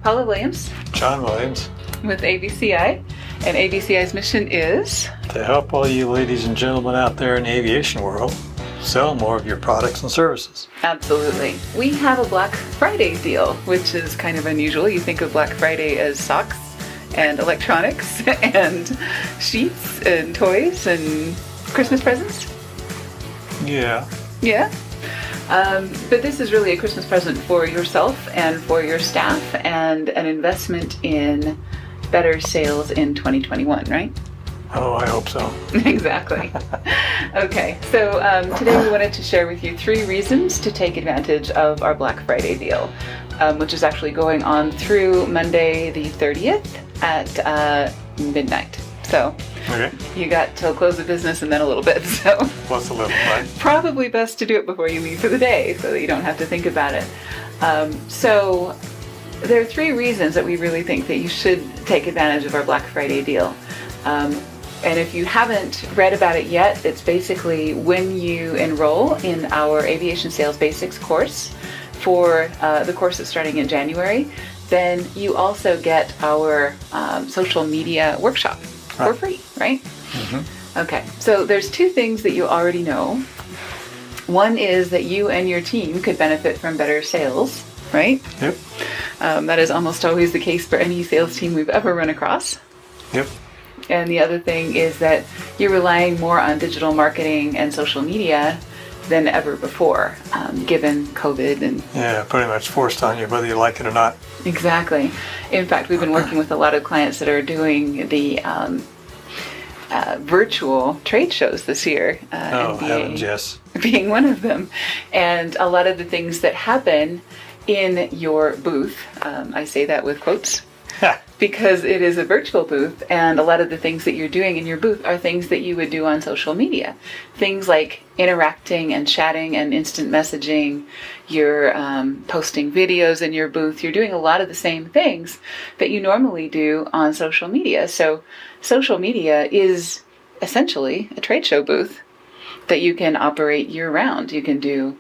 Paula Williams John Williams. with ABCI, and ABCI's mission is To help all you ladies and gentlemen out there in the aviation world sell more of your products and services. absolutely. We have a Black Friday deal, which is kind of unusual. You think of Black Friday as socks and electronics and sheets and toys and Christmas presents. Yeah. Yeah. But this is really a Christmas present for yourself and for your staff and an investment in better sales in 2021, right? Oh, I hope so. Exactly. Okay, so today we wanted to share with you 3 reasons to take advantage of our Black Friday deal, which is actually going on through Monday the 30th at midnight. So Okay. you got till close of business and then a little bit. So What's a little, right? probably best to do it before you leave for the day so that you don't have to think about it. So there are 3 reasons that we really think that you should take advantage of our Black Friday deal. And if you haven't read about it yet, it's basically when you enroll in our Aviation Sales Basics course for the course that's starting in January, then you also get our social media workshop for free, right? Mm-hmm. Okay, so there's 2 things that you already know. One is that you and your team could benefit from better sales, right? Yep. That is almost always the case for any sales team we've ever run across. Yep. And the other thing is that you're relying more on digital marketing and social media than ever before, given COVID and Yeah, pretty much forced on you whether you like it or not. exactly. In fact, we've been working with a lot of clients that are doing the virtual trade shows this year. Oh, NBA heavens, yes. being one of them. And a lot of the things that happen in your booth, I say that with quotes, because it is a virtual booth, and a lot of the things that you're doing in your booth are things that you would do on social media. Things like interacting and chatting and instant messaging. You're posting videos in your booth. You're doing a lot of the same things that you normally do on social media. So social media is essentially a trade show booth that you can operate year-round. You can do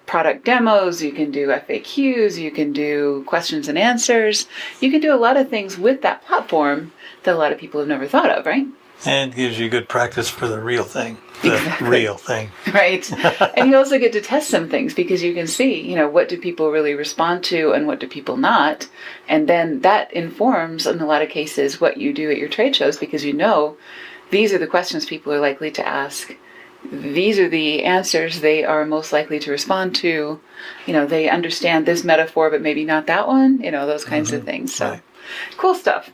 product demos, you can do FAQs, you can do questions and answers. You can do a lot of things with that platform that a lot of people have never thought of, right? And gives you good practice for the real thing. The Exactly. real thing. Right. And you also get to test some things because you can see, what do people really respond to and what do people not. And then that informs, in a lot of cases, what you do at your trade shows because these are the questions people are likely to ask. These are the answers they are most likely to respond to. They understand this metaphor, but maybe not that one, those kinds of things. So Right. Cool stuff.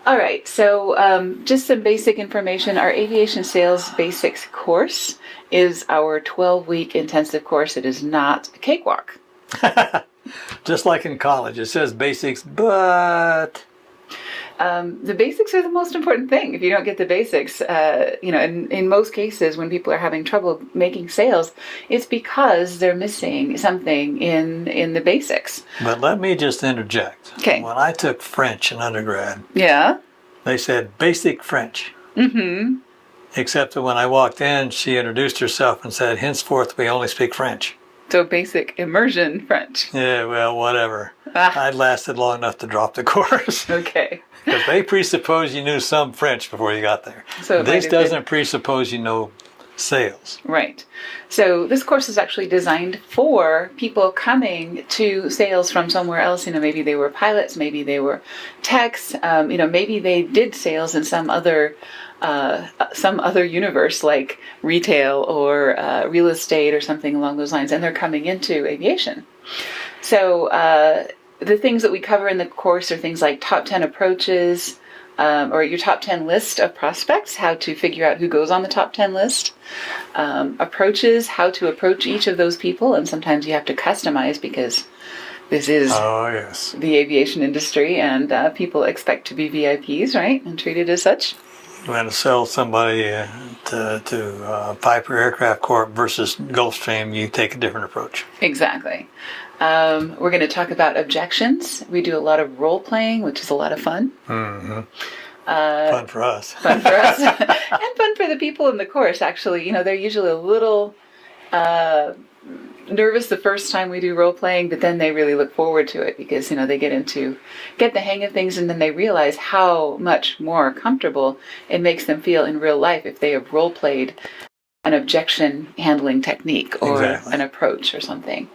All right. So just some basic information. Our Aviation Sales Basics course is our 12-week intensive course. It is not a cakewalk. Just like in college, it says basics, but The basics are the most important thing. If you don't get the basics, in most cases when people are having trouble making sales, it's because they're missing something in the basics. But let me just interject. Okay. When I took French in undergrad, Yeah. they said basic French. Mm-hmm. Except that when I walked in, she introduced herself and said, henceforth we only speak French. So basic immersion French. Yeah, well, whatever. Ah. I'd lasted long enough to drop the course. Okay. Because they presuppose you knew some French before you got there. So it might This have been- doesn't presuppose you know sales. Right. So this course is actually designed for people coming to sales from somewhere else. Maybe they were pilots, maybe they were techs, maybe they did sales in some other universe like retail or real estate or something along those lines, and they're coming into aviation. So the things that we cover in the course are things like top 10 approaches, or your top 10 list of prospects, how to figure out who goes on the top 10 list, approaches, how to approach each of those people, and sometimes you have to customize because this is Oh, yes. the aviation industry, and people expect to be VIPs, right, and treated as such. You want to sell somebody to Piper Aircraft Corp versus Gulfstream, you take a different approach. Exactly. We're going to talk about objections. We do a lot of role playing, which is a lot of fun. Mm-hmm. Fun for us. Fun for us and fun for the people in the course, actually. They're usually a little nervous the first time we do role playing, but then they really look forward to it because, they get the hang of things, and then they realize how much more comfortable it makes them feel in real life if they have role played an objection handling technique or an approach or something.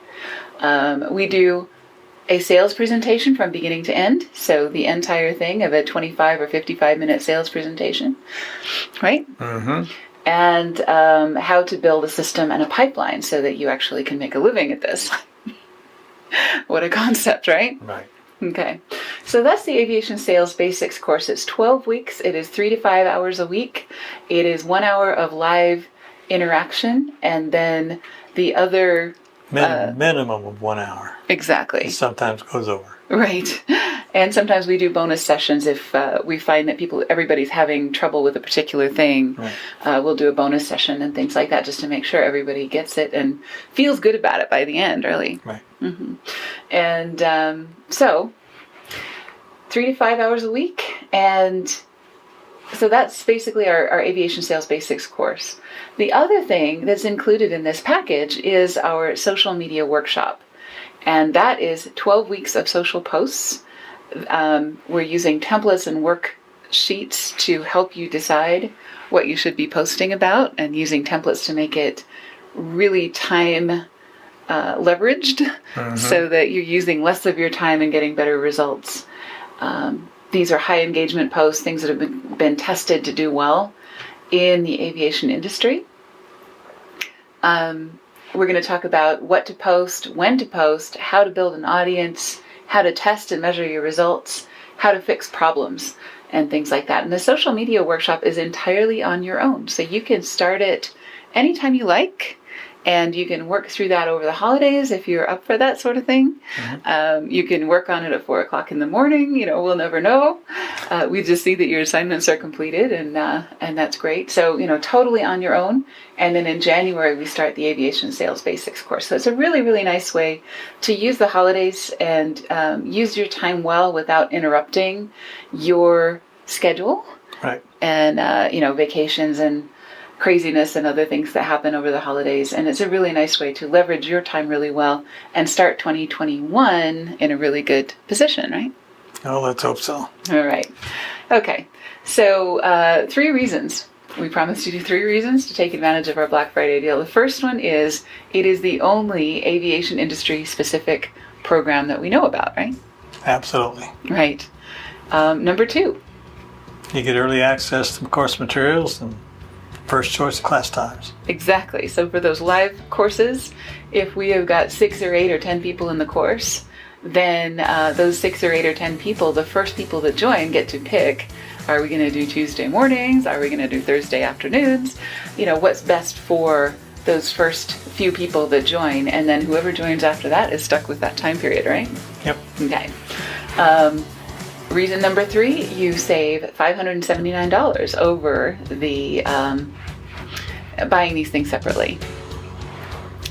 We do a sales presentation from beginning to end. So the entire thing of a 25 or 55 minute sales presentation, right? Mm-hmm. And how to build a system and a pipeline so that you actually can make a living at this. What a concept, right? Right. Okay. So that's the Aviation Sales Basics course. It's 12 weeks. It is 3 to 5 hours a week. It is 1 hour of live interaction, and then the other minimum of 1 hour. Exactly. It sometimes goes over. Right. And sometimes we do bonus sessions if we find that everybody's having trouble with a particular thing. Right. We'll do a bonus session and things like that just to make sure everybody gets it and feels good about it by the end, really. Right. Mm-hmm. And so 3 to 5 hours a week. And so that's basically our Aviation Sales Basics course. The other thing that's included in this package is our social media workshop. And that is 12 weeks of social posts. We're using templates and worksheets to help you decide what you should be posting about, and using templates to make it really time leveraged, so that you're using less of your time and getting better results. These are high engagement posts, things that have been tested to do well in the aviation industry. We're going to talk about what to post, when to post, how to build an audience, how to test and measure your results, how to fix problems, and things like that. And the social media workshop is entirely on your own. So you can start it anytime you like, and you can work through that over the holidays if you're up for that sort of thing. Mm-hmm. You can work on it at 4 o'clock in the morning. We'll never know. We just see that your assignments are completed, and that's great. So, totally on your own. And then in January, we start the Aviation Sales Basics course. So it's a really, really nice way to use the holidays and use your time well without interrupting your schedule. Right. And, vacations and craziness and other things that happen over the holidays. And it's a really nice way to leverage your time really well and start 2021 in a really good position, right? Oh, let's hope so. All right. Okay. So 3 reasons. We promised you 3 reasons to take advantage of our Black Friday deal. The first one is it is the only aviation industry specific program that we know about, right? Absolutely. Right. Number 2. You get early access to course materials and first choice class times. Exactly. So for those live courses, if we have got 6 or 8 or 10 people in the course, then those 6 or 8 or 10 people, the first people that join get to pick, are we going to do Tuesday mornings? Are we going to do Thursday afternoons? What's best for those first few people that join, and then whoever joins after that is stuck with that time period, right? Yep. Okay. Reason number 3, you save $579 over the buying these things separately.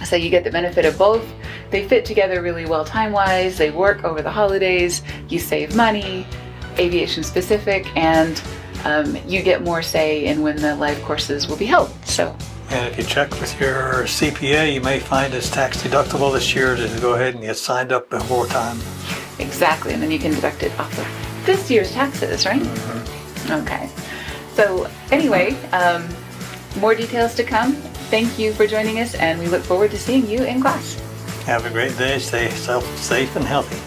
So you get the benefit of both. They fit together really well time-wise. They work over the holidays. You save money, aviation specific, and you get more say in when the live courses will be held. So. And if you check with your CPA, you may find it's tax deductible this year to go ahead and get signed up before time. Exactly, and then you can deduct it off of this year's taxes, right? Mm-hmm. Okay. So anyway, more details to come. Thank you for joining us, and we look forward to seeing you in class. Have a great day. Stay safe and healthy.